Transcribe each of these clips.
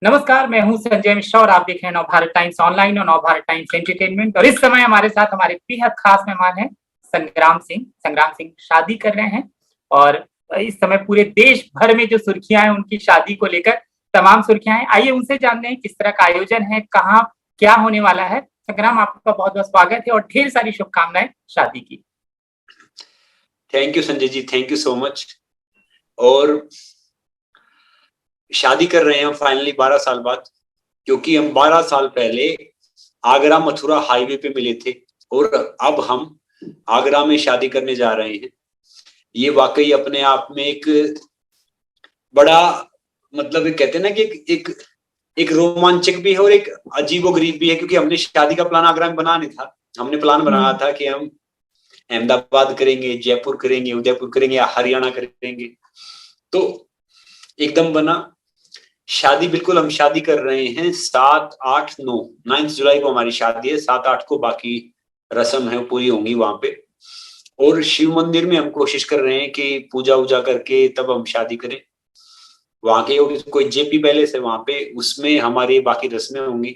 नमस्कार, मैं हूं संजय मिश्रा और आप देख रहे हैं नवभारत टाइम्स ऑनलाइन और नवभारत टाइम्स एंटरटेनमेंट। और इस समय हमारे साथ हमारे बेहद खास मेहमान हैं संग्राम सिंह। संग्राम सिंह शादी कर रहे हैं और इस समय पूरे देश भर में जो सुर्खियां हैं उनकी शादी को लेकर तमाम सुर्खियां हैं। आइए उनसे जानते हैं किस तरह का आयोजन है, कहाँ क्या होने वाला है। संग्राम, आपका बहुत बहुत स्वागत है और ढेर सारी शुभकामनाएं शादी की। Thank you Sanjay ji, thank you so much. और शादी कर रहे हैं फाइनली 12 साल बाद, क्योंकि हम 12 साल पहले आगरा मथुरा हाईवे पे मिले थे और अब हम आगरा में शादी करने जा रहे हैं। ये वाकई अपने आप में एक बड़ा कहते हैं ना कि एक रोमांचक भी है और एक अजीबोगरीब भी है, क्योंकि हमने शादी का प्लान आगरा में बना नहीं था। हमने प्लान बनाया था कि हम अहमदाबाद करेंगे, जयपुर करेंगे, उदयपुर करेंगे या हरियाणा करेंगे। तो एकदम बना शादी। बिल्कुल हम शादी कर रहे हैं 7, 8, 9 जुलाई को हमारी शादी है। 7, 8 को बाकी रस्म है पूरी होंगी वहां पे। और शिव मंदिर में हम कोशिश कर रहे हैं कि पूजा वूजा करके तब हम शादी करें। वहां के कोई जेपी पैलेस है वहां पे, उसमें हमारी बाकी रस्में होंगी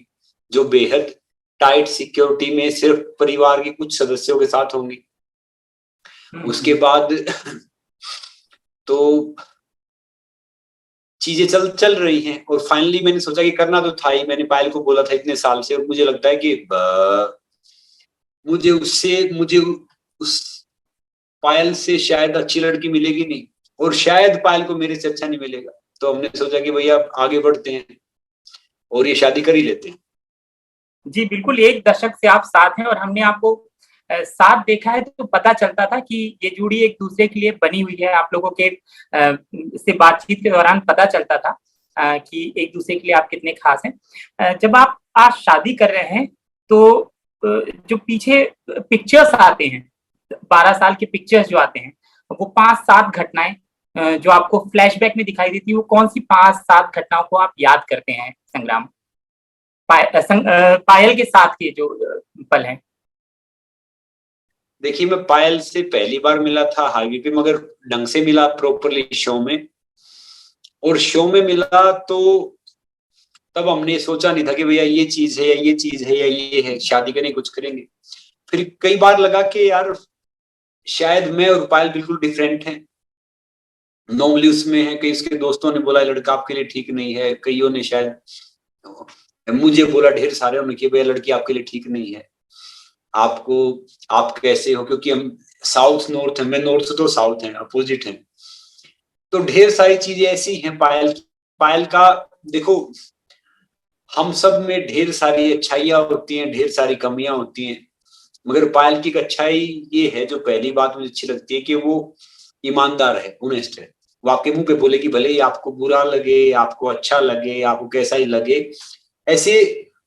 जो बेहद टाइट सिक्योरिटी में सिर्फ परिवार के कुछ सदस्यों के साथ होंगी। उसके बाद तो चीजें चल रही हैं और फाइनली मैंने सोचा कि करना तो था ही। मैंने पायल को बोला था इतने साल से और मुझे लगता है कि मुझे उस पायल से शायद अच्छी लड़की मिलेगी नहीं और शायद पायल को मेरे से अच्छा नहीं मिलेगा। तो हमने सोचा कि भैया आगे बढ़ते हैं और ये शादी कर ही लेते हैं। जी बिल्कुल, 1 दशक से आप साथ हैं और हमने आपको साथ देखा है तो पता चलता था कि ये जोड़ी एक दूसरे के लिए बनी हुई है। आप लोगों के से बातचीत के दौरान पता चलता था कि एक दूसरे के लिए आप कितने खास हैं। जब आप आज शादी कर रहे हैं तो जो पीछे पिक्चर्स आते हैं, 12 साल के पिक्चर्स जो आते हैं, वो 5-7 घटनाएं जो आपको फ्लैशबैक में दिखाई देती है, वो कौन सी 5-7 घटनाओं को आप याद करते हैं संग्राम? पायल के साथ के जो पल हैं। देखिए, मैं पायल से पहली बार मिला था हाईवे पे, मगर ढंग से मिला प्रॉपरली शो में। और शो में मिला तो तब हमने सोचा नहीं था कि भैया ये चीज है या ये चीज है या ये है, शादी करेंगे कुछ करेंगे। फिर कई बार लगा कि यार शायद मैं और पायल बिल्कुल डिफरेंट हैं। नॉर्मली उसमें है कि इसके दोस्तों ने बोला लड़का आपके लिए ठीक नहीं है, कईयों ने शायद मुझे बोला, ढेर सारे उन्होंने कि भैया लड़की आपके लिए ठीक नहीं है, आपको आप कैसे हो, क्योंकि हम साउथ नॉर्थ है, मैं नॉर्थ तो साउथ है, अपोजिट है। तो ढेर सारी चीजें ऐसी हैं पायल का। देखो, हम सब में ढेर सारी अच्छाइयां होती हैं, ढेर सारी कमियां होती हैं, मगर पायल की अच्छाई ये है, जो पहली बात मुझे अच्छी लगती है, कि वो ईमानदार है, ऑनेस्ट है। वो आपके मुंह पे बोलेगी, भले ही आपको बुरा लगे, आपको अच्छा लगे, आपको कैसा ही लगे। ऐसे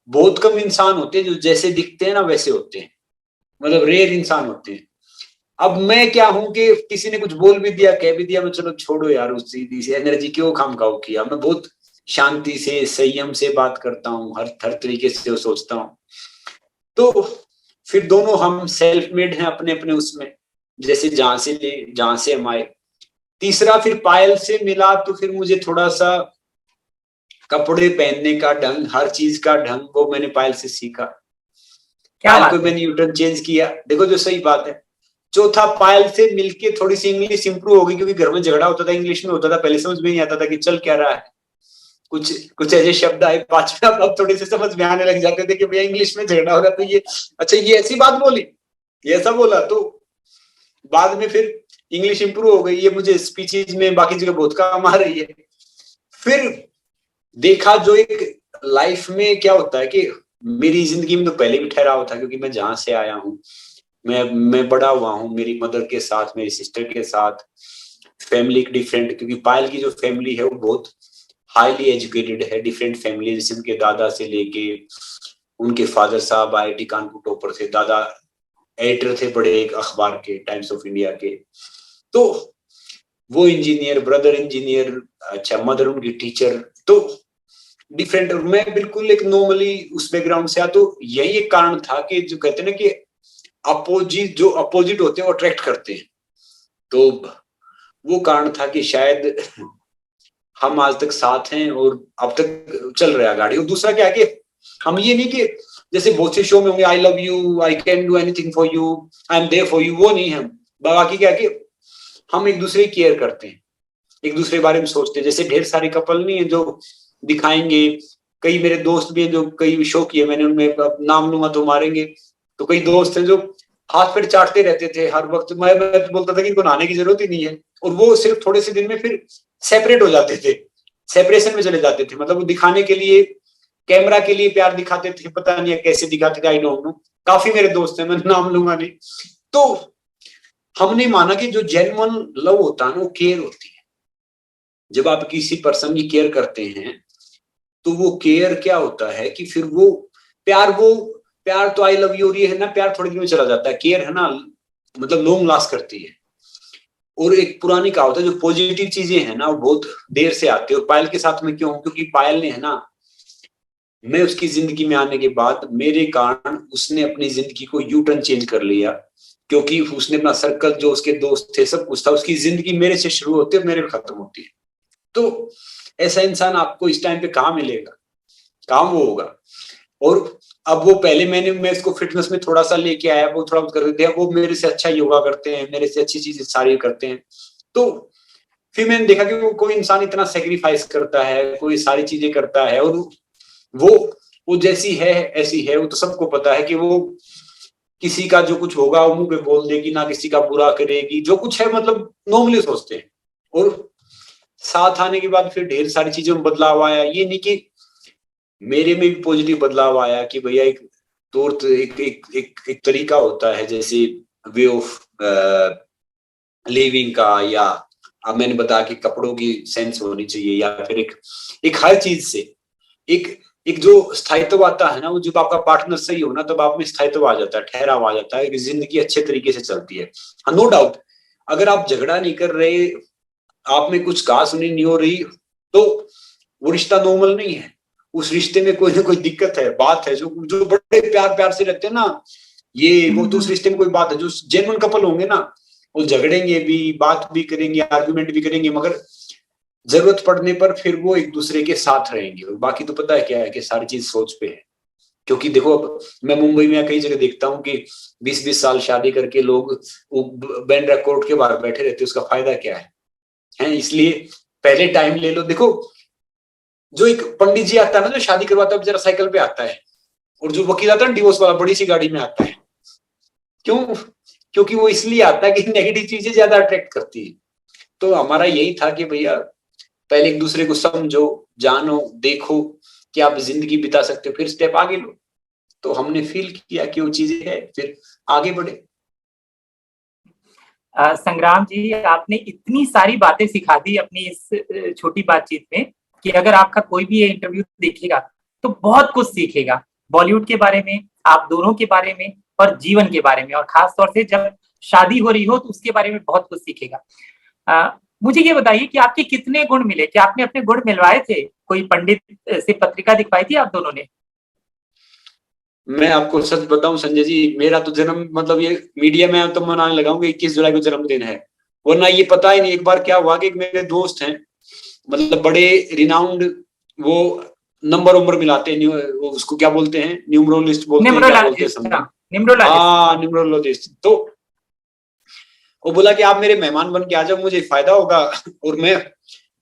बहुत कम इंसान होते हैं जो जैसे दिखते हैं ना वैसे होते हैं, मतलब रेयर इंसान होते हैं। अब मैं क्या हूं कि किसी ने कुछ बोल भी दिया, कह भी दिया, मैं चलो छोड़ो यार, उस सीधी सी एनर्जी क्यों खामखाओ किया। मैं बहुत शांति से संयम से बात करता हूँ, हर तरीके से सोचता हूँ। तो फिर दोनों हम सेल्फ मेड हैं अपने अपने उसमें, जैसे जहां से हम आए। तीसरा, फिर पायल से मिला तो फिर मुझे थोड़ा सा कपड़े पहनने का ढंग, हर चीज का ढंग, वो मैंने पायल से सीखा। पायल को मैंने यूटर्न चेंज किया, देखो जो सही बात है। चौथा, पायल से मिलके थोड़ी सी इंग्लिश इंप्रूव हो गई, क्योंकि घर में झगड़ा होता था, इंग्लिश में होता था, पहले समझ में नहीं आता था कि चल क्या रहा है। कुछ ऐसे शब्द आए पांच में, अब थोड़े से समझ में आने लग जाते थे कि भैया इंग्लिश में झगड़ा हो रहा, तो ये अच्छा ये ऐसी बात बोली, ये ऐसा बोला। तो बाद में फिर इंग्लिश इंप्रूव हो गई, ये मुझे स्पीचेज में बाकी जगह बहुत काम आ रही है। फिर देखा जो एक लाइफ में क्या होता है कि मेरी जिंदगी में तो पहले भी ठहराव था, क्योंकि मैं जहां से आया हूँ, मैं बड़ा हुआ हूँ मेरी मदर के साथ, मेरी सिस्टर के साथ। फैमिली डिफरेंट, क्योंकि पायल की जो फैमिली है वो बहुत हाईली एजुकेटेड है, डिफरेंट फैमिली, जैसे उनके दादा से लेके उनके फादर साहब IIT कानपुर टॉपर थे, दादा एडिटर थे बड़े एक अखबार के, टाइम्स ऑफ इंडिया के। तो वो इंजीनियर, ब्रदर इंजीनियर, अच्छा मदर उनकी टीचर, तो डिफरेंट। और मैं बिल्कुल एक नॉर्मली उस बैकग्राउंड से आया। तो यही एक कारण था कि जो कहते हैं ना कि अपोजिट होते हैं वो अट्रैक्ट करते हैं। तो वो कारण था कि शायद हम आज तक साथ हैं और अब तक चल रहा है गाड़ी। और दूसरा क्या है कि हम ये नहीं कि जैसे बहुत से शो में होंगे I love you, I can do anything for you, I am there for you, वो नहीं है। बाकी क्या है कि हम एक दूसरे की केयर करते हैं, एक दूसरे के बारे में सोचते हैं। जैसे ढेर सारे कपल नहीं है जो दिखाएंगे, कई मेरे दोस्त भी हैं जो कई शो किए मैंने, उनमें नाम लूंगा तो मारेंगे, तो कई दोस्त हैं जो हाथ पैर चाटते रहते थे हर वक्त। मैं बोलता था कि इनको नहाने की जरूरत ही नहीं है, और वो सिर्फ थोड़े से दिन में फिर सेपरेट हो जाते थे, सेपरेशन में चले जाते थे। मतलब वो दिखाने के लिए, कैमरा के लिए प्यार दिखाते थे, पता नहीं कैसे दिखाते थे, आई डोंट नो। काफी मेरे दोस्त हैं, मैं नाम लूंगा नहीं। तो हमने माना कि जो जेन्युइन लव होता है ना, वो केयर होती है। जब आप किसी पर्सन की केयर करते हैं तो वो केयर क्या होता है कि फिर वो प्यार तो आई लव यू ये है ना, प्यार थोड़ी देर में चला जाता है। केयर है ना, मतलब लॉन्ग लास्ट करती है। और एक पुरानी कहावत है, जो पॉजिटिव चीजें हैं ना वो बहुत देर से आती है। और पायल के साथ में क्यों, क्योंकि पायल ने है ना, मैं उसकी जिंदगी में आने के बाद मेरे कारण उसने अपनी जिंदगी को यू टर्न चेंज कर लिया, क्योंकि उसने अपना सर्कल, जो उसके दोस्त थे, सब कुछ था, उसकी जिंदगी मेरे से शुरू होती है, मेरे खत्म होती है। तो ऐसा इंसान आपको इस टाइम पे कहाँ मिलेगा, काम वो होगा। और अब वो पहले मैं इसको फिटनेस में थोड़ा सा लेके आया, वो थोड़ा कर देते हैं, वो मेरे से अच्छा योगा करते हैं, मेरे से अच्छी चीजें सारी करते हैं। तो फिर मैंने देखा कि वो कोई इंसान इतना सेक्रीफाइस करता है, कोई सारी चीजें करता है, और वो वो जैसी है ऐसी है। वो तो सबको पता है कि वो किसी का जो कुछ होगा वो मुंह पे बोल देगी, ना किसी का बुरा करेगी, जो कुछ है मतलब नॉर्मली सोचते हैं। और साथ आने के बाद फिर ढेर सारी चीजों में बदलाव आया। ये नहीं कि मेरे में भी पॉजिटिव बदलाव आया कि भैया एक तौर एक तरीका होता है, जैसे वे ऑफ लिविंग का, या अब मैंने बताया कि कपड़ों की सेंस होनी चाहिए, या फिर एक हर चीज से एक जो स्थायित्व आता है ना, वो जब आपका पार्टनर सही हो ना, तब आप में स्थायित्व आ जाता है, ठहराव आ जाता है, जिंदगी अच्छे तरीके से चलती है। हाँ, नो डाउट, अगर आप झगड़ा नहीं कर रहे, आप में कुछ कहा सुनी नहीं हो रही, तो वो रिश्ता नॉर्मल नहीं है। उस रिश्ते में कोई ना कोई दिक्कत है, बात है। जो बड़े प्यार प्यार से रहते हैं ना, ये वो तो उस रिश्ते में कोई बात है। जो जेन्युइन कपल होंगे ना, वो झगड़ेंगे भी, बात भी करेंगे, आर्गुमेंट भी करेंगे, मगर जरूरत पड़ने पर फिर वो एक दूसरे के साथ रहेंगे। और बाकी तो पता है क्या है कि सारी चीज सोच पे है। क्योंकि देखो, अब मैं मुंबई में कई जगह देखता हूँ कि 20-20 साल शादी करके लोग बैंड्रा कोर्ट के बाहर बैठे रहते, उसका फायदा क्या है? इसलिए पहले टाइम ले लो। देखो, जो एक पंडित जी आता है ना, जो शादी करवाता है, बेचारा साइकिल पे आता है, और जो वकील आता है डिवोर्स वाला, बड़ी सी गाड़ी में आता है। क्यों? क्योंकि वो इसलिए आता है कि नेगेटिव चीजें ज्यादा अट्रैक्ट करती है। तो हमारा यही था कि भैया पहले एक दूसरे को समझो, जानो, देखो कि आप जिंदगी बिता सकते हो, फिर स्टेप आगे लो। तो हमने फील किया कि वो चीजें है, फिर आगे बढ़े। संग्राम जी, आपने इतनी सारी बातें सिखा दी अपनी इस छोटी बातचीत में कि अगर आपका कोई भी ये इंटरव्यू देखेगा तो बहुत कुछ सीखेगा, बॉलीवुड के बारे में, आप दोनों के बारे में, और जीवन के बारे में, और खास तौर से जब शादी हो रही हो तो उसके बारे में बहुत कुछ सीखेगा। मुझे ये बताइए कि आपके कितने गुण मिले, क्या आपने अपने गुण मिलवाए थे? कोई पंडित से पत्रिका दिखवाई थी आप दोनों ने? मैं आपको सच बताऊं संजय जी, मेरा तो जन्म, मतलब ये मीडिया में तो मनाने लगा हूँ कि 21 जुलाई को जन्मदिन है, वरना ये पता ही नहीं। एक बार क्या हुआ कि एक मेरे दोस्त हैं, मतलब बड़े रिनाउंड, वो नंबर उम्र मिलाते हैं, उसको क्या बोलते हैं, न्यूमरोलिस्ट बोलते हैं, क्या बोलते हैं समझे? हाँ, न्यूमरोलॉजिस्ट। तो वो बोला कि आप मेरे मेहमान बन के आ जाओ, मुझे फायदा होगा, और मैं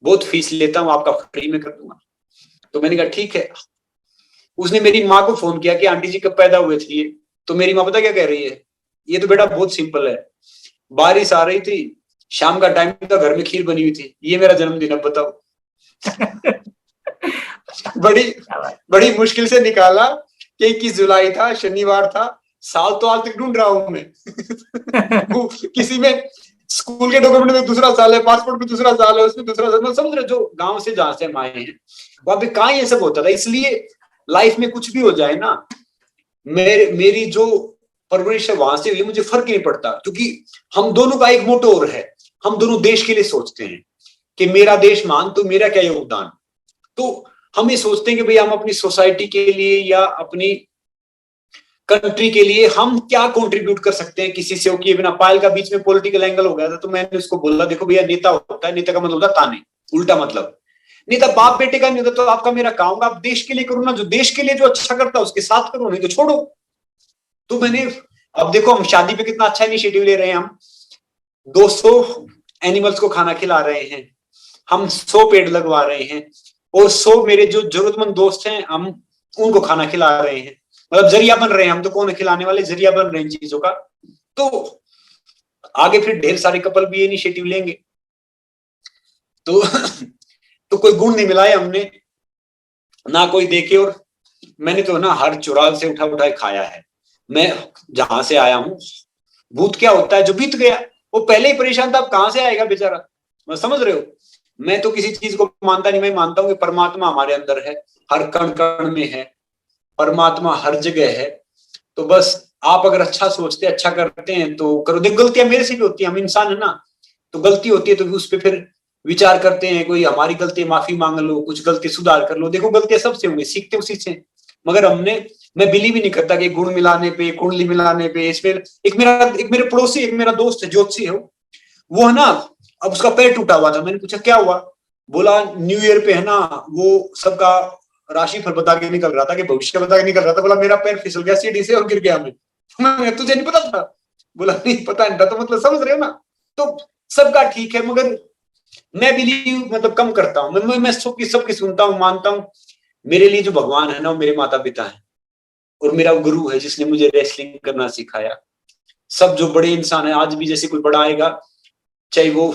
बहुत फीस लेता हूँ, आपका फ्री में कर दूंगा। तो मैंने कहा ठीक है। उसने मेरी माँ को फोन किया कि आंटी जी कब पैदा हुए थे ये? तो मेरी माँ पता क्या कह रही है, ये तो बेटा बहुत सिंपल है, बारिश आ रही थी, शाम का टाइम था, घर में खीर बनी हुई थी, ये मेरा जन्मदिन, अब बताओ। बड़ी बड़ी मुश्किल से निकाला कि 21 जुलाई था, शनिवार था। साल तो आज तक ढूंढ रहा हूं मैं। किसी में स्कूल के डॉक्यूमेंट में दूसरा साल है, पासपोर्ट में दूसरा साल है, उसमें दूसरा साल, समझ रहे? जो गांव से जहां से हम आए हैं वहां पे कहाँ ये सब होता था। इसलिए लाइफ में कुछ भी हो जाए ना, मेरी जो परवरिश है वहां से हुई, मुझे फर्क नहीं पड़ता, क्योंकि हम दोनों का एक मोटो और है, हम दोनों देश के लिए सोचते हैं कि मेरा देश मान तो मेरा क्या योगदान। तो हम ये सोचते हैं कि भाई हम अपनी सोसाइटी के लिए या अपनी कंट्री के लिए हम क्या कंट्रीब्यूट कर सकते हैं किसी से किए बिना। पायल का बीच में पॉलिटिकल एंगल हो गया था, तो मैंने उसको बोला देखो भैया, नेता होता है, नेता का मतलब होता है ताने, उल्टा मतलब नहीं तो बाप बेटे का नहीं होता, तो आपका मेरा काम होगा, आप देश के लिए करो ना, जो देश के लिए जो अच्छा करता है उसके साथ करो, नहीं तो छोड़ो। तो मैंने, अब देखो हम शादी पे कितना अच्छा इनिशिएटिव ले रहे हैं, हम 200 एनिमल्स को खाना खिला रहे हैं, हम 100 पेड़ लगवा रहे हैं, और 100 मेरे जो जरूरतमंद दोस्त हैं हम उनको खाना खिला रहे हैं। मतलब जरिया बन रहे हैं हम, तो कौन खिलाने वाले, जरिया बन रहे हैं चीजों का। तो आगे फिर ढेर सारे कपल भी इनिशिएटिव लेंगे। तो तो कोई गुण नहीं मिलाया हमने ना, कोई देखे। और मैंने तो ना हर चुराल से उठा उठा खाया है। मैं जहां से आया हूं, भूत क्या होता है जो बीत गया, वो पहले ही परेशान था, अब कहां से आएगा बेचारा, मैं समझ रहे हो। मैं तो किसी चीज को मानता नहीं, मैं मानता हूं कि परमात्मा हमारे अंदर है, हर कण कण में है, परमात्मा हर जगह है। तो बस आप अगर अच्छा सोचते, अच्छा करते हैं तो करो। देख गलतियां मेरे से भी होती है, हम इंसान है ना, तो गलती होती है तो उस पर फिर विचार करते हैं, कोई हमारी गलती माफी मांग लो, कुछ गलती सुधार कर लो। देखो गलतियां सबसे होंगी, सीखते उसी से। मगर मैं बिलीव ही नहीं करता कि गुण मिलाने पे, कुंडली मिलाने पे, इसमें एक मेरे पड़ोसी, एक मेरा दोस्त है ज्योतिषी है, वो है ना, अब उसका पैर टूटा हुआ था। मैंने पूछा क्या हुआ, बोला न्यू ईयर पे है ना, वो सबका राशि फल बता के निकल रहा था, कि भविष्य बता के निकल रहा था। बोला मेरा पैर फिसल गया सीढ़ी से और गिर गया मैं तुझे नहीं पता था? बोला नहीं पता नहीं था। तो मतलब समझ रहे हो ना। तो सबका ठीक है, मगर मैं बिलीव मतलब कम करता हूँ। मैं सबकी सुनता हूँ, मानता हूँ। मेरे लिए जो भगवान है ना, वो मेरे माता पिता है, और मेरा गुरु है जिसने मुझे रेसलिंग करना सिखाया। सब जो बड़े इंसान है, आज भी जैसे कोई बड़ा आएगा, चाहे वो,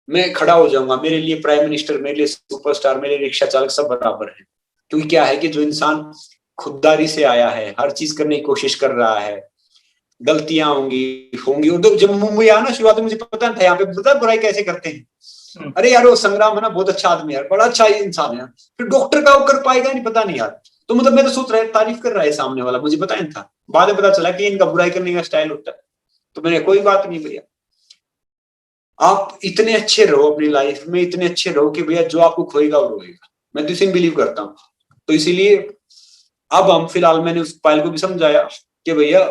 मैं खड़ा हो जाऊंगा। मेरे लिए प्राइम मिनिस्टर, मेरे लिए सुपरस्टार, मेरे रिक्शा चालक सब बराबर है। क्योंकि क्या है कि जो इंसान खुददारी से आया है, हर चीज करने की कोशिश कर रहा है, गलतियां होंगी। और जब मुंबई आया ना शुरुआत में, मुझे पता नहीं था यहाँ पे पता बुराई कैसे करते हैं। अरे यार वो संग्राम है ना, बहुत अच्छा आदमी है, बड़ा अच्छा इंसान है, फिर डॉक्टर का वो कर पाएगा नहीं, पता नहीं यार। तो मतलब मैं तो सोच रहा है, तारीफ कर रहा है सामने वाला, मुझे पता नहीं था। बाद में पता चला कि इनका बुराई करने का स्टाइल होता है। तो मैंने कोई बात नहीं भैया, आप इतने अच्छे रहो अपनी लाइफ में, इतने अच्छे रहो कि भैया जो आपको खोएगा वो रोएगा। मैं तो इसी में बिलीव करता हूँ। तो इसीलिए अब हम फिलहाल, मैंने उस पायल को भी समझाया कि भैया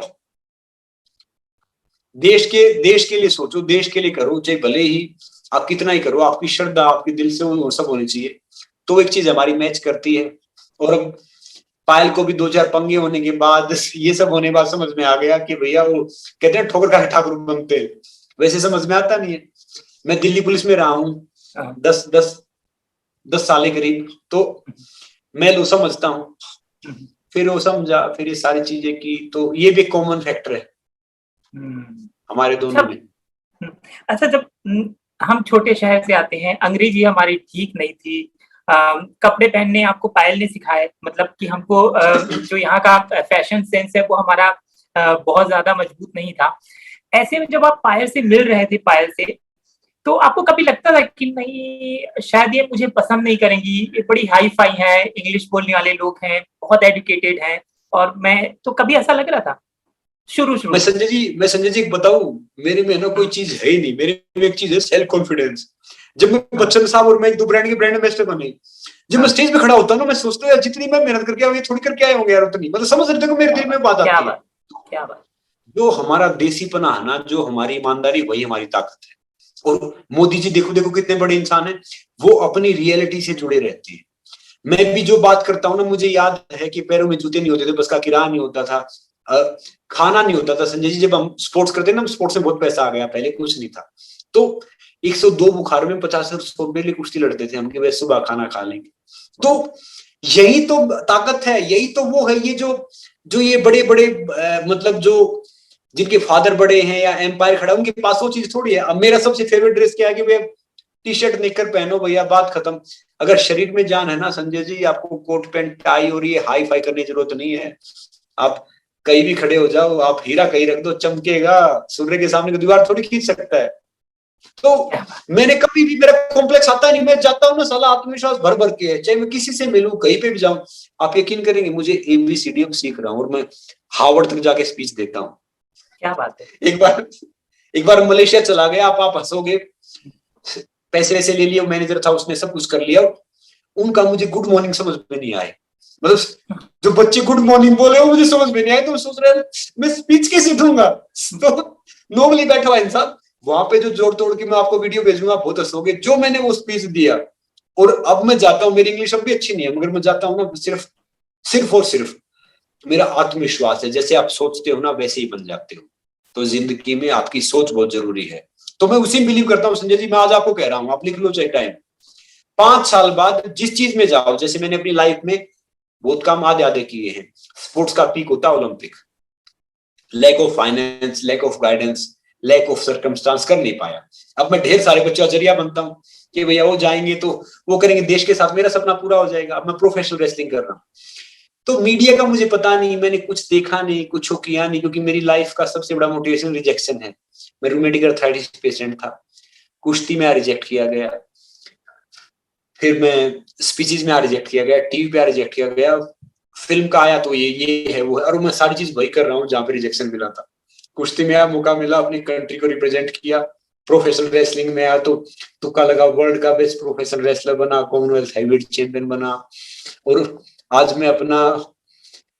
देश के लिए सोचो, देश के लिए करो, चाहे भले ही आप कितना ही करो, आपकी श्रद्धा आपके दिल से वो सब होनी चाहिए। तो एक चीज हमारी मैच करती है। और अब पायल को भी 2-4 पंगे होने के बाद, ये सब होने के बाद समझ में आ गया कि भैया वो कहते हैं ठोकर का ठाकुर बनते, वैसे समझ में आता नहीं है। मैं दिल्ली पुलिस में रहा हूँ 10 साल के करीब, तो मैं तो समझता हूँ। फिर वो समझा, फिर ये सारी चीजें की, तो ये भी कॉमन फैक्टर है हमारे दोनों में। अच्छा, जब हम छोटे शहर से आते हैं, अंग्रेजी हमारी ठीक नहीं थी, कपड़े पहनने आपको पायल ने सिखाए, मतलब कि हमको जो यहाँ का फैशन सेंस है वो हमारा बहुत ज्यादा मजबूत नहीं था। ऐसे में जब आप पायल से मिल रहे थे, पायल से, तो आपको कभी लगता था कि नहीं शायद ये मुझे पसंद नहीं करेंगी, ये बड़ी हाई फाई है, इंग्लिश बोलने वाले लोग हैं, बहुत एजुकेटेड हैं, और मैं तो कभी ऐसा लग रहा था शुरू मैं संजय जी बताऊं, मेरे में ना कोई चीज है ही नहीं। मेरे में एक चीज है सेल्फ कॉन्फिडेंस। जब मैं बच्चन साहब और मैं एक दो ब्रांड के ब्रांड एम्बेसडर बने, जब मैं स्टेज पे खड़ा होता हूँ ना, मैं सोचता हूँ जितनी मैं मेहनत करके आऊँ, ये थोड़ी करके आए होंगे यार उतनी। मतलब समझ रहे हो, मेरे दिल में बात आती है। क्या बात। जो हमारा देसीपना है ना, जो हमारी ईमानदारी, वही हमारी ताकत है। और मोदी जी देखो कितने बड़े इंसान हैं, वो अपनी रियलिटी से जुड़े रहते हैं। मैं भी जो बात करता हूँ ना, मुझे याद है कि पैरों में जूते नहीं होते थे, बस का किराया नहीं होता था, खाना नहीं होता था। संजय जी जब हम स्पोर्ट्स करते ना, स्पोर्ट्स में बहुत पैसा आ गया, पहले कुछ नहीं था। तो 102 बुखार में 50-100 रुपए कुश्ती लड़ते थे हम, कि वैसे सुबह खाना खा लेंगे। तो यही तो ताकत है, यही तो वो है। ये जो ये बड़े बड़े मतलब जो जिनके फादर बड़े हैं या एम्पायर खड़ा, उनके पास वो चीज थोड़ी है। अब मेरा सबसे फेवरेट ड्रेस क्या है कि भैया टी शर्ट निकर पहनो भैया, बात खत्म। अगर शरीर में जान है ना संजय जी, आपको कोट पैंट टाई और ये हाई फाई करने की जरूरत नहीं है। आप कहीं भी खड़े हो जाओ, आप हीरा कहीं रख दो, चमकेगा। सूर्य के सामने की दीवार थोड़ी खींच सकता है। तो मैंने कभी भी, मेरा कॉम्प्लेक्स आता नहीं। मैं जाता हूँ ना, साला आत्मविश्वास भर भर के है, चाहे मैं किसी से मिलूं, कहीं पे भी जाऊं। आप यकीन करेंगे, मुझे ABCD सीख रहा हूँ और मैं हार्वर्ड तक जाके स्पीच देता हूँ। क्या बात है। एक बार मलेशिया चला गया, आप हंसोगे। पैसे वैसे ले लिए, मैनेजर था उसने सब कुछ कर लिया। उनका मुझे गुड मॉर्निंग समझ में नहीं आए। मतलब जो बच्चे गुड मॉर्निंग बोले वो मुझे समझ में नहीं आए। तो सोच रहे मैं स्पीच कैसे दूंगा। तो नॉर्मली बैठा हुआ इंसान वहां पे, जो जोड़ तोड़ के मैं आपको वीडियो भेजूंगा, बहुत हंसोगे। जो मैंने वो स्पीच दिया, और अब मैं जाता हूँ, मेरी इंग्लिश अब भी अच्छी नहीं है, मगर मैं जाता हूँ ना, सिर्फ और सिर्फ मेरा आत्मविश्वास है। जैसे आप सोचते हो ना वैसे ही बन जाते हो। तो जिंदगी में आपकी सोच बहुत जरूरी है। तो मैं उसी में बिलीव करता हूँ संजय जी। मैं आज आपको कह रहा हूँ, आप लिख लो चाहे टाइम, 5 साल बाद जिस चीज में जाओ, जैसे मैंने अपनी लाइफ में बहुत काम आधे आधे किए हैं। स्पोर्ट्स का पीक होता है Olympic. Lack of finance, lack of guidance, lack of circumstance कर नहीं पाया। अब मैं ढेर सारे बच्चों का जरिया बनता हूँ कि भैया वो जाएंगे तो वो करेंगे देश के साथ, मेरा सपना पूरा हो जाएगा। अब मैं प्रोफेशनल रेसलिंग कर रहा हूँ। तो मीडिया का मुझे पता नहीं, मैंने कुछ देखा नहीं, कुछ किया नहीं, क्योंकि मेरी लाइफ का सबसे बड़ा मोटिवेशन रिजेक्शन है। मैं रूमेटिक आर्थराइटिस पेशेंट था, कुश्ती में रिजेक्ट किया गया, फिर मैं स्पीचेज में रिजेक्ट किया गया, टीवी पे रिजेक्ट किया गया, फिल्म का आया तो ये है वो है, और मैं सारी चीज वही कर रहा हूँ जहाँ पे रिजेक्शन मिला था। कुश्ती में आया, मौका मिला, अपनी कंट्री को रिप्रेजेंट किया। प्रोफेशनल रेसलिंग में आया तो तुक्का लगा, वर्ल्ड का बेस्ट प्रोफेशनल रेसलर बना, कॉमनवेल्थ हैवीवेट चैंपियन बना, और आज मैं अपना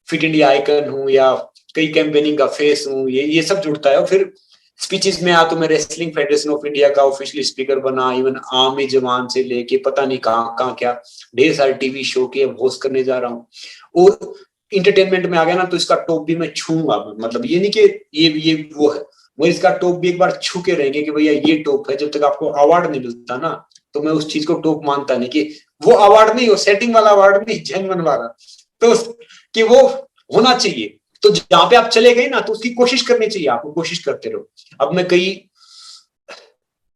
फिट इंडिया आइकन हूँ या कई कैंपेनिंग का फेस हूँ। ये सब जुड़ता है। और फिर स्पीचेस में आया तो मैं रेसलिंग फेडरेशन ऑफ इंडिया का ऑफिशियल स्पीकर बना, इवन आर्मी जवान से लेके पता नहीं कहाँ क्या ढेर सारे टीवी शो के होस्ट करने जा रहा हूँ। और इंटरटेनमेंट में आ गया ना तो इसका टॉप भी मैं छूंगा। मतलब ये नहीं कि ये वो है, वो इसका टॉप भी एक बार छू के रहेंगे कि भैया ये टॉप है। जब तक आपको अवार्ड नहीं मिलता ना तो मैं उस चीज को टॉप मानता नहीं, कि वो अवार्ड नहीं, वो सेटिंग वाला अवार्ड नहीं, जेन्युइन वाला। तो कि वो होना चाहिए। तो जहां पे आप चले गए ना तो उसकी कोशिश करनी चाहिए, आपको कोशिश करते रहो। अब मैं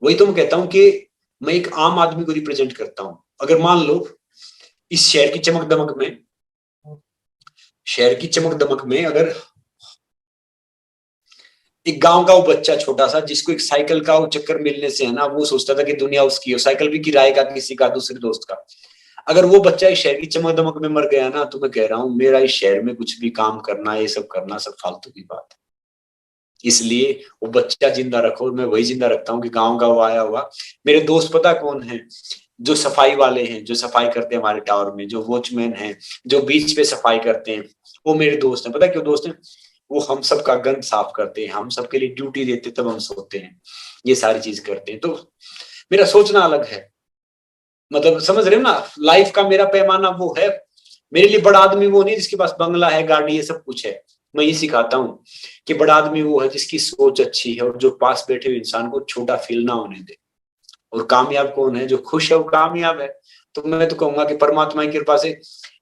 वही तो मैं कहता हूं कि मैं एक आम आदमी को रिप्रेजेंट करता हूं। अगर मान लो इस शहर की चमक दमक में अगर एक गांव का वो बच्चा छोटा सा, जिसको एक साइकिल का वो चक्कर मिलने से है ना, वो सोचता था कि दुनिया उसकी हो, साइकिल भी किराए का, किसी का, दूसरे दोस्त का। अगर वो बच्चा इस शहर की चमक दमक में मर गया ना तो मैं कह रहा हूँ मेरा इस शहर में कुछ भी काम करना, ये सब करना सब फालतू की बात है। इसलिए वो बच्चा जिंदा रखो, और मैं वही जिंदा रखता हूँ कि गाँव गाँव आया हुआ। मेरे दोस्त पता कौन है? जो सफाई वाले हैं, जो सफाई करते हैं हमारे टावर में, जो वॉचमैन हैं, जो बीच पे सफाई करते हैं, वो मेरे दोस्त हैं। पता क्यों दोस्त हैं? वो हम सबका गंद साफ करते हैं, हम सबके लिए ड्यूटी देते तब हम सोते हैं, ये सारी चीज करते हैं। तो मेरा सोचना अलग है। मतलब समझ रहे हो ना, लाइफ का मेरा पैमाना वो है। मेरे लिए बड़ा आदमी वो नहीं जिसके पास बंगला है, गाड़ी है, सब कुछ है। मैं ये सिखाता हूँ कि बड़ा आदमी वो है जिसकी सोच अच्छी है और जो पास बैठे हुए इंसान को छोटा फील ना होने दे। और कामयाब कौन है? जो खुश है वो कामयाब है। तो मैं तो कहूंगा कि परमात्मा की कृपा से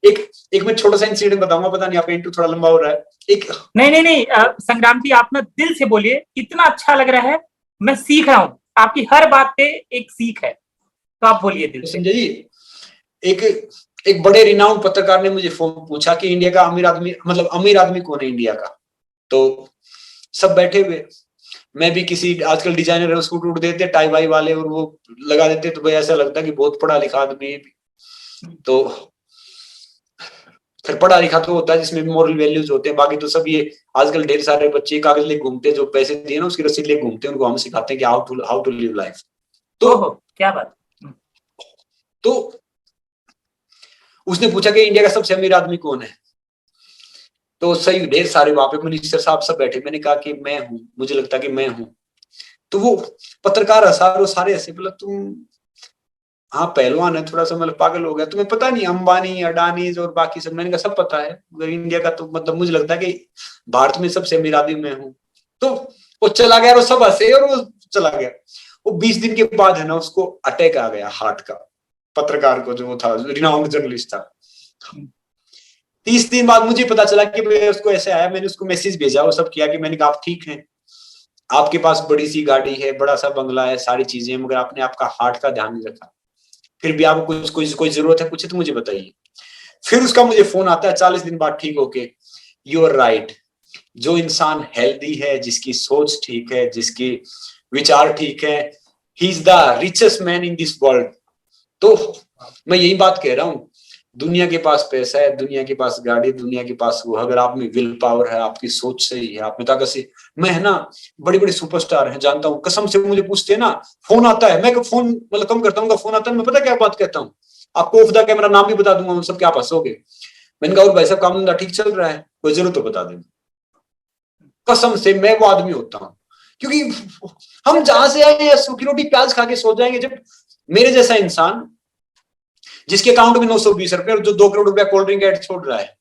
एक एक मैं छोटा सा इंसिडेंट बताऊंगा, पता नहीं आप इंटू थोड़ा लंबा हो रहा है। एक नहीं, संग्राम जी, आप ना दिल से बोलिए, इतना अच्छा लग रहा है, मैं सीख रहा हूँ, आपकी हर बात पे एक सीख है, तो आप बोलिए दिल से। संजय जी, एक एक बड़े रिनाउंड पत्रकार ने मुझे फोन पूछा कि इंडिया का अमीर आदमी, मतलब अमीर आदमी कौन है इंडिया का। तो सब बैठे हुए, मैं भी किसी आजकल डिजाइनर है उसको टूट देते टाई वाई वाले और वो लगा देते, तो भाई ऐसा लगता है कि बहुत पढ़ा लिखा आदमी है। तो फिर पढ़ा लिखा तो होता है जिसमें भी मॉरल वैल्यूज होते हैं, बाकी तो सब ये आजकल ढेर सारे बच्चे कागज लेके घूमते हैं, जो पैसे दिए ना उसकी रसीद लेके घूमते हैं, उनको हम सिखाते हैं कि हाउ टू लिव लाइफ। तो क्या बात। तो उसने पूछा कि इंडिया का सबसे अमीर आदमी कौन है। तो सही ढेर सारे वहां पे मिनिस्टर साहब सब बैठे, मैंने कहा कि मैं हूं, मुझे लगता कि मैं हूं। तो वो पत्रकार हंसा, सारे ऐसे बोला तुम, हाँ पहलवान है थोड़ा सा, मतलब पागल हो गया तुम्हें पता नहीं अंबानी अडानी और बाकी सब। मैंने कहा सब पता है, मगर इंडिया का तो मतलब मुझे लगता है कि भारत में सबसे अमीर आदमी मैं हूँ। तो वो चला गया और सब हंसे और वो चला गया। वो 20 दिन के बाद है ना उसको अटैक आ गया हार्ट का, पत्रकार को, जो था रिनाउंड जर्नलिस्ट था। 30 दिन बाद मुझे पता चला कि उसको ऐसे आया। मैंने उसको मैसेज भेजा, वो सब किया कि मैंने कहा आप ठीक हैं, आपके पास बड़ी सी गाड़ी है, बड़ा सा बंगला है, सारी चीजें, मगर आपने आपका हार्ट का ध्यान नहीं रखा। फिर भी आपको कोई जरूरत है कुछ तो मुझे बताइए। फिर उसका मुझे फोन आता है 40 दिन बाद ठीक होके, यू आर राइट, जो इंसान हेल्दी है, जिसकी सोच ठीक है, जिसकी विचार ठीक है, he is the richest man in this world. तो मैं यही बात कह रहा हूं, दुनिया के पास पैसा है, दुनिया के पास गाड़ी, दुनिया के पास वो, अगर आप में विल पावर है, आपकी सोच सही है, आप में ताकत से। मैं है ना, बड़ी बड़ी सुपरस्टार है जानता हूँ, कसम से मुझे पूछते हैं ना, फोन आता है, मैं फोन मतलब कम करता हूँ, फोन आता है, मैं पता क्या बात कहता हूँ, आपको ऑफ द कैमरा नाम भी बता दूंगा, सब क्या आप हंसोगे। मैंने कहा और भाई साहब काम धंधा ठीक चल रहा है, कोई जरूरत तो बता देना। कसम से मैं वो आदमी होता हूँ, क्योंकि हम जहां से आए हैं सूखी रोटी प्याज खा के सो जाएंगे। जब मेरे जैसा इंसान जिसके अकाउंट में 920 रुपए और जो 2 करोड़ रुपया कोल्ड ड्रिंक एड छोड़ रहा है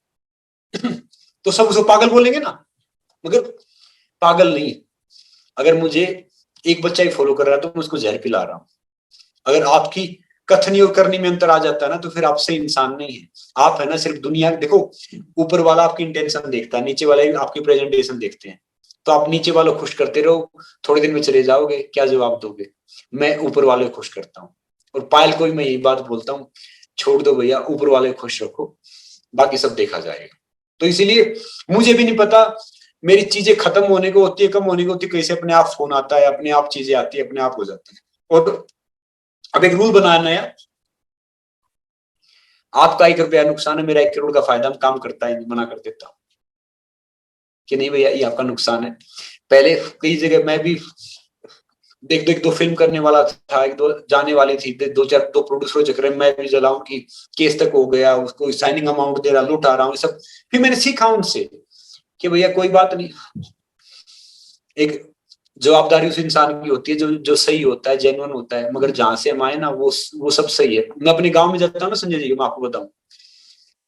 तो सब उसको पागल बोलेंगे ना, मगर पागल नहीं। अगर मुझे एक बच्चा ही फॉलो कर रहा है तो मैं उसको जहर पिला रहा हूं। अगर आपकी कथनी और करनी में अंतर आ जाता है ना, तो फिर आपसे इंसान नहीं है आप, है ना सिर्फ दुनिया। देखो, ऊपर वाला आपकी इंटेंशन देखता है, नीचे वाले आपकी प्रेजेंटेशन देखते हैं। तो आप नीचे वालों को खुश करते रहो, थोड़े दिन में चले जाओगे, क्या जवाब दोगे? मैं ऊपर वाले को खुश करता हूँ। और पायल को भी मैं यही बात बोलता हूँ, छोड़ दो भैया, ऊपर वाले को खुश रखो, बाकी सब देखा जाएगा। तो इसीलिए मुझे भी नहीं पता मेरी चीजें खत्म होने को होती है, कम होने को होती है, कैसे अपने आप फोन आता है, अपने आप चीजें आती है, अपने आप हो जाती है। और अब एक रूल बनाया नया, आपका 1 रुपया नुकसान है, मेरा 1 करोड़ का फायदा, हम काम करता है, मना कर देता हूं कि नहीं भैया ये आपका नुकसान है। पहले कई जगह मैं भी देख दो फिल्म करने वाला था, 1-2 जाने वाली थी, 2 प्रोड्यूसरों चक्कर में मैं भी जलाऊं कि केस तक हो गया, उसको साइनिंग अमाउंट दे रहा, लुटा रहा हूँ सब। फिर मैंने सीखा उनसे कि भैया कोई बात नहीं, एक जवाबदारी उस इंसान की होती है जो सही होता है, जेन्युइन होता है। मगर जहां से हम आए ना वो सब सही है। मैं अपने गांव में जाता हूँ ना संजय जी, मैं आपको बताऊं,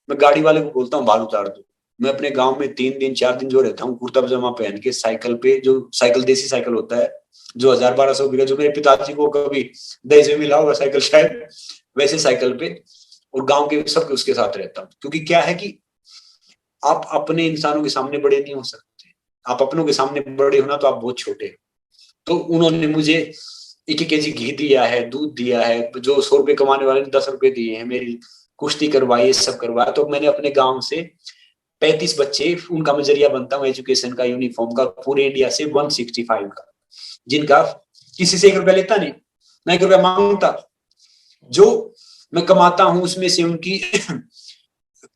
मैं गाड़ी वाले को बोलता हूँ बाल उतार दो। मैं अपने गांव में 3 दिन 4 दिन जो रहता हूँ, कुर्ता पजामा पहन के साइकिल पे, जो साइकिल देसी साइकिल होता है जो 1000-1200 का, जो मेरे पिताजी को कभी दहेज में मिला होगा साइकिल शायद, वैसे साइकिल पे, और गांव के सबके उसके साथ रहता हूँ। क्योंकि क्या है कि आप अपने इंसानों के सामने बड़े नहीं हो सकते, आप अपनों के सामने बड़े होना तो आप बहुत छोटे हो। तो उन्होंने मुझे 1 केजी घी दिया है, दूध दिया है, जो 100 रुपए कमाने वाले ने 10 रुपए दिए हैं, मेरी कुश्ती करवाई, सब करवाया। तो मैंने अपने गांव से 35 बच्चे, उनका मैं जरिया बनता हूँ एजुकेशन का, यूनिफॉर्म का, पूरे इंडिया से 165 का, जिनका किसी से 1 रुपया लेता नहीं, ना 1 रुपया मांगता। जो मैं कमाता हूँ उसमें से उनकी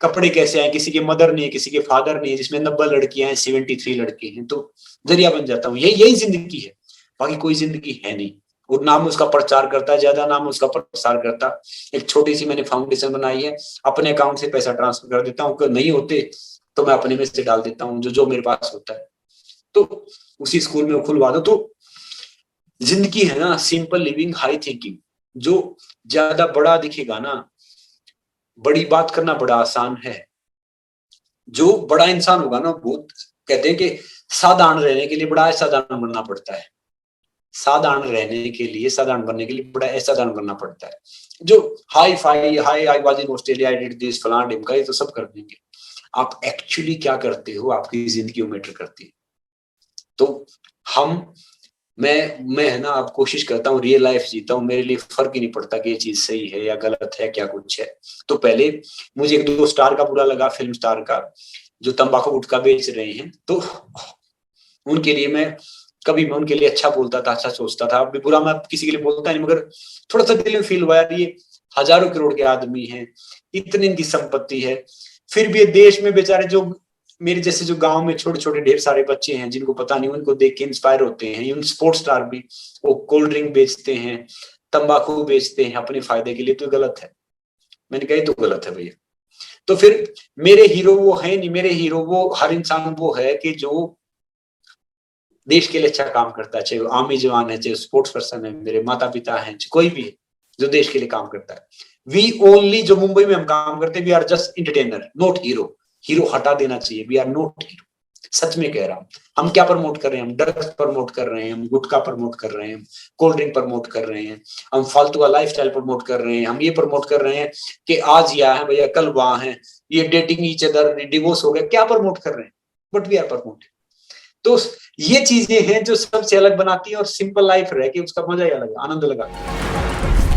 कपड़े कैसे आए, किसी के मदर नहीं है, किसी के फादर नहीं है, जिसमें 90 लड़कियां हैं, 73 लड़के हैं, तो जरिया बन जाता हूँ। यही जिंदगी है, बाकी कोई जिंदगी है नहीं। और नाम उसका प्रचार करता है, ज्यादा नाम उसका प्रसार करता। एक छोटी सी मैंने फाउंडेशन बनाई है, अपने अकाउंट से पैसा ट्रांसफर कर देता हूँ, नहीं होते तो मैं अपने में से डाल देता हूँ जो मेरे पास होता है, तो उसी स्कूल में खुलवा दो। तो जिंदगी है ना सिंपल लिविंग, हाई थिंकिंग। जो ज्यादा बड़ा दिखेगा ना, बड़ी बात करना बड़ा आसान है। जो बड़ा इंसान होगा ना, बहुत कहते हैं कि साधारण रहने के लिए बड़ा असाधारण बनना पड़ता है, साधारण रहने के लिए, साधारण बनने के लिए बड़ा असाधारण बनना पड़ता है। जो high I was in Australia, I did this, फलाना ढिमका, ये तो सब कर देंगे। आप एक्चुअली क्या करते हो, आपकी जिंदगी मैटर करती है। तो मैं है ना, अब कोशिश करता हूँ रियल लाइफ जीता हूँ, मेरे लिए फर्क ही नहीं पड़ता कि ये चीज सही है या गलत है, क्या कुछ है। तो पहले मुझे 1-2 स्टार का बुरा लगा, फिल्म स्टार का, जो तंबाकू गुटखा बेच रहे हैं, तो उनके लिए मैं उनके लिए अच्छा बोलता था, अच्छा सोचता था। अभी बुरा मैं किसी के लिए बोलता नहीं, मगर थोड़ा सा दिल में फील हुआ यार, ये हजारों करोड़ के आदमी हैं, इतनी इनकी संपत्ति है, फिर भी देश में बेचारे जो मेरे जैसे जो गांव में छोटे छोटे ढेर सारे बच्चे हैं जिनको पता नहीं, उनको देख के इंस्पायर होते हैं। इवन स्पोर्ट्स स्टार भी, वो कोल्ड ड्रिंक बेचते हैं, तंबाकू बेचते हैं अपने फायदे के लिए, तो गलत है। मैंने कहा तो गलत है भैया। तो फिर मेरे हीरो वो है नहीं, मेरे हीरो वो हर इंसान वो है कि जो देश के लिए अच्छा काम करता है, चाहे वो आर्मी जवान है, चाहे स्पोर्ट्स पर्सन है, मेरे माता पिता हैं, कोई भी है जो देश के लिए काम करता है। वी ओनली, जो मुंबई में हम काम करते हैं, we are just entertainer, not hero. Hero हटा देना चाहिए, वी आर नॉट हीरो। सच में कह रहा हूं। हम क्या प्रमोट कर रहे हैं? हम ड्रग्स प्रमोट कर रहे हैं, हम गुटखा प्रमोट कर रहे हैं, कोल्ड ड्रिंक प्रमोट कर रहे हैं, हम फालतू का लाइफस्टाइल प्रमोट कर रहे हैं, हम ये प्रमोट कर रहे हैं कि आज यहाँ है भैया, कल वहां है, ये डेटिंग ईच अदर, डिवोर्स हो गया, क्या प्रमोट कर रहे हैं? But we are promoting. तो ये चीजें हैं जो सबसे अलग बनाती है, और सिंपल लाइफ रह के उसका मजा ही अलग है, आनंद लगा।